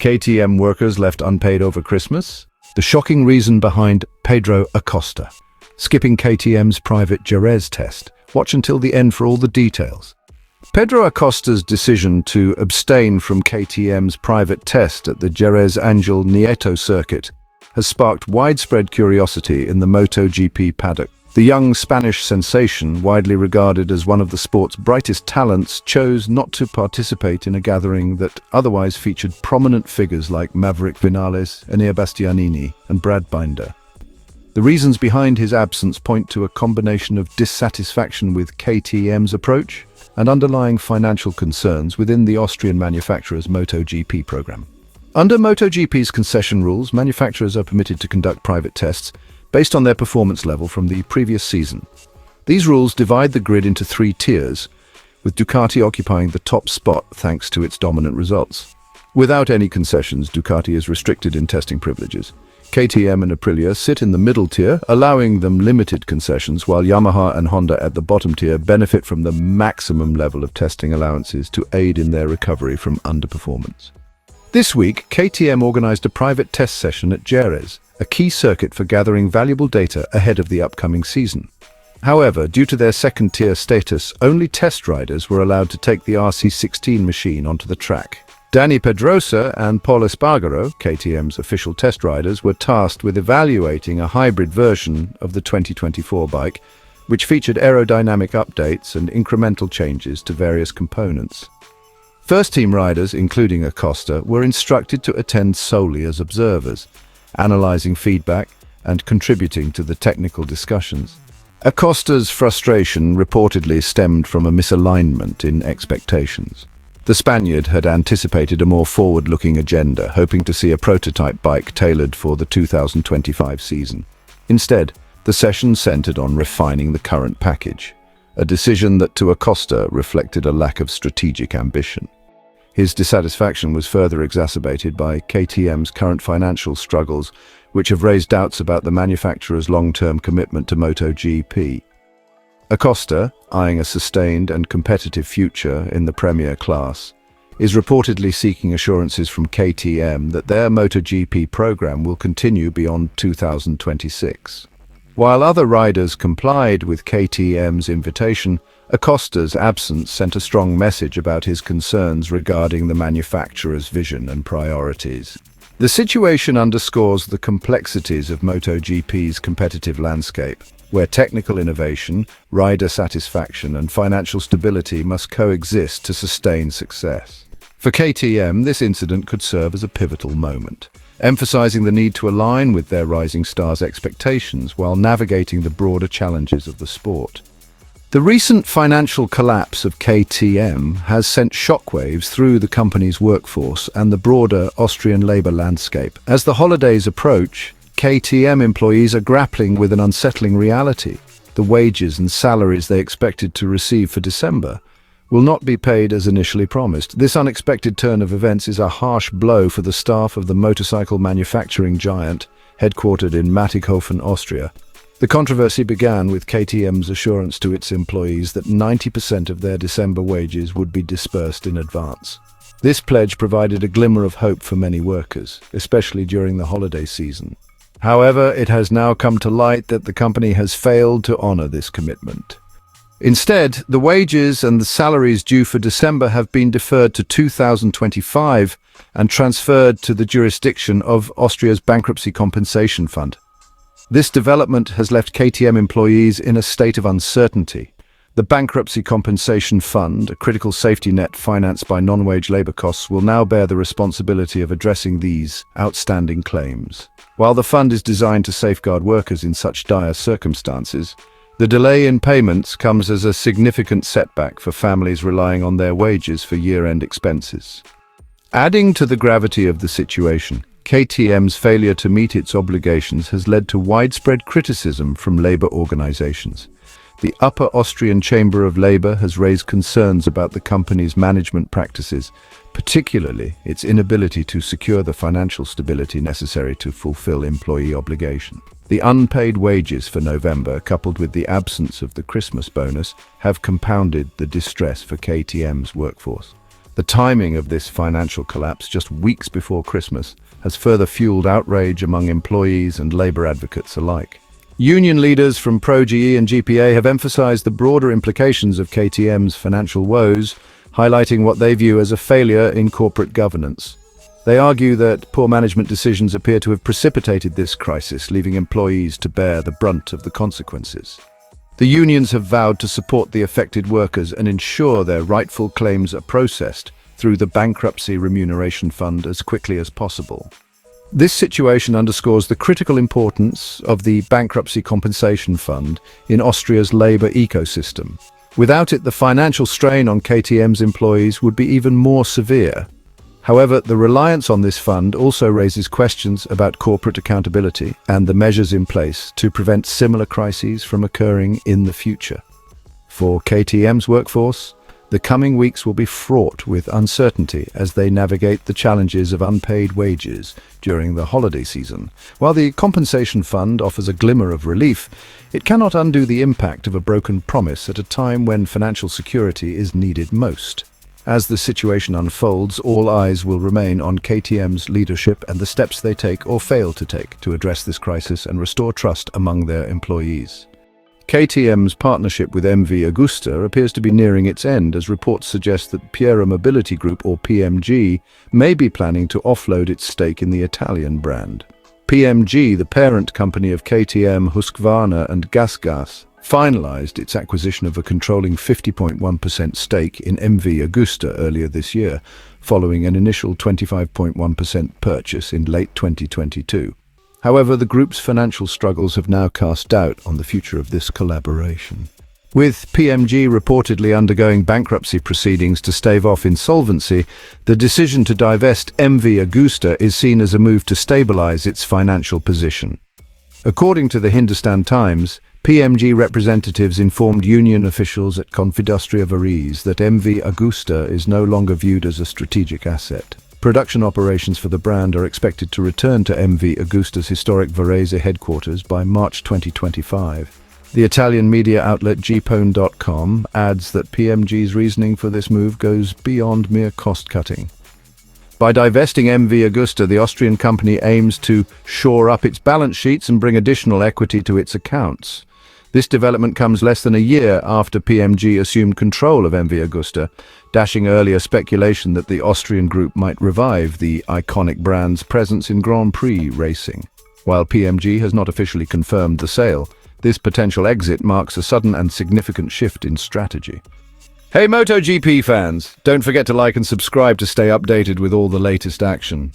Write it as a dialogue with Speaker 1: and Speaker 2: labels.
Speaker 1: KTM workers left unpaid over Christmas? The shocking reason behind Pedro Acosta skipping KTM's private Jerez test. Watch until the end for all the details. Pedro Acosta's decision to abstain from KTM's private test at the Jerez Angel Nieto circuit has sparked widespread curiosity in the MotoGP paddock. The young Spanish sensation, widely regarded as one of the sport's brightest talents, chose not to participate in a gathering that otherwise featured prominent figures like Maverick Vinales, Enea Bastianini, and Brad Binder. The reasons behind his absence point to a combination of dissatisfaction with KTM's approach and underlying financial concerns within the Austrian manufacturer's MotoGP program. Under MotoGP's concession rules, manufacturers are permitted to conduct private tests based on their performance level from the previous season. These rules divide the grid into 3 tiers, with Ducati occupying the top spot thanks to its dominant results. Without any concessions, Ducati is restricted in testing privileges. KTM and Aprilia sit in the middle tier, allowing them limited concessions, while Yamaha and Honda at the bottom tier benefit from the maximum level of testing allowances to aid in their recovery from underperformance. This week, KTM organized a private test session at Jerez, a key circuit for gathering valuable data ahead of the upcoming season. However, due to their second-tier status, only test riders were allowed to take the RC16 machine onto the track. Dani Pedrosa and Pol Espargaro, KTM's official test riders, were tasked with evaluating a hybrid version of the 2024 bike, which featured aerodynamic updates and incremental changes to various components. First-team riders, including Acosta, were instructed to attend solely as observers, analyzing feedback and contributing to the technical discussions. Acosta's frustration reportedly stemmed from a misalignment in expectations. The Spaniard had anticipated a more forward-looking agenda, hoping to see a prototype bike tailored for the 2025 season. Instead, the session centered on refining the current package, a decision that to Acosta reflected a lack of strategic ambition. His dissatisfaction was further exacerbated by KTM's current financial struggles, which have raised doubts about the manufacturer's long-term commitment to MotoGP. Acosta, eyeing a sustained and competitive future in the Premier class, is reportedly seeking assurances from KTM that their MotoGP program will continue beyond 2026. While other riders complied with KTM's invitation, Acosta's absence sent a strong message about his concerns regarding the manufacturer's vision and priorities. The situation underscores the complexities of MotoGP's competitive landscape, where technical innovation, rider satisfaction, and financial stability must coexist to sustain success. For KTM, this incident could serve as a pivotal moment, emphasizing the need to align with their rising stars' expectations while navigating the broader challenges of the sport. The recent financial collapse of KTM has sent shockwaves through the company's workforce and the broader Austrian labor landscape. As the holidays approach, KTM employees are grappling with an unsettling reality. The wages and salaries they expected to receive for December will not be paid as initially promised. This unexpected turn of events is a harsh blow for the staff of the motorcycle manufacturing giant, headquartered in Mattighofen, Austria. The controversy began with KTM's assurance to its employees that 90% of their December wages would be dispersed in advance. This pledge provided a glimmer of hope for many workers, especially during the holiday season. However, it has now come to light that the company has failed to honor this commitment. Instead, the wages and the salaries due for December have been deferred to 2025 and transferred to the jurisdiction of Austria's Bankruptcy Compensation Fund. This development has left KTM employees in a state of uncertainty. The Bankruptcy Compensation Fund, a critical safety net financed by non-wage labor costs, will now bear the responsibility of addressing these outstanding claims. While the fund is designed to safeguard workers in such dire circumstances, the delay in payments comes as a significant setback for families relying on their wages for year-end expenses. Adding to the gravity of the situation, KTM's failure to meet its obligations has led to widespread criticism from labor organizations. The Upper Austrian Chamber of Labor has raised concerns about the company's management practices, particularly its inability to secure the financial stability necessary to fulfill employee obligations. The unpaid wages for November, coupled with the absence of the Christmas bonus, have compounded the distress for KTM's workforce. The timing of this financial collapse, just weeks before Christmas, has further fueled outrage among employees and labor advocates alike. Union leaders from Pro-GE and GPA have emphasized the broader implications of KTM's financial woes, highlighting what they view as a failure in corporate governance. They argue that poor management decisions appear to have precipitated this crisis, leaving employees to bear the brunt of the consequences. The unions have vowed to support the affected workers and ensure their rightful claims are processed through the Bankruptcy Remuneration Fund as quickly as possible. This situation underscores the critical importance of the Bankruptcy Compensation Fund in Austria's labour ecosystem. Without it, the financial strain on KTM's employees would be even more severe. However, the reliance on this fund also raises questions about corporate accountability and the measures in place to prevent similar crises from occurring in the future. For KTM's workforce, the coming weeks will be fraught with uncertainty as they navigate the challenges of unpaid wages during the holiday season. While the compensation fund offers a glimmer of relief, it cannot undo the impact of a broken promise at a time when financial security is needed most. As the situation unfolds, all eyes will remain on KTM's leadership and the steps they take or fail to take to address this crisis and restore trust among their employees. KTM's partnership with MV Agusta appears to be nearing its end, as reports suggest that Piera Mobility Group, or PMG, may be planning to offload its stake in the Italian brand. PMG, the parent company of KTM, Husqvarna and GasGas, finalized its acquisition of a controlling 50.1% stake in MV Agusta earlier this year, following an initial 25.1% purchase in late 2022. However, the group's financial struggles have now cast doubt on the future of this collaboration. With PMG reportedly undergoing bankruptcy proceedings to stave off insolvency, the decision to divest MV Agusta is seen as a move to stabilize its financial position. According to the Hindustan Times, PMG representatives informed union officials at Confindustria Varese that MV Agusta is no longer viewed as a strategic asset. Production operations for the brand are expected to return to MV Agusta's historic Varese headquarters by March 2025. The Italian media outlet gpone.com adds that PMG's reasoning for this move goes beyond mere cost-cutting. By divesting MV Agusta, the Austrian company aims to shore up its balance sheets and bring additional equity to its accounts. This development comes less than a year after PMG assumed control of MV Agusta, dashing earlier speculation that the Austrian group might revive the iconic brand's presence in Grand Prix racing. While PMG has not officially confirmed the sale, this potential exit marks a sudden and significant shift in strategy. Hey MotoGP fans, don't forget to like and subscribe to stay updated with all the latest action.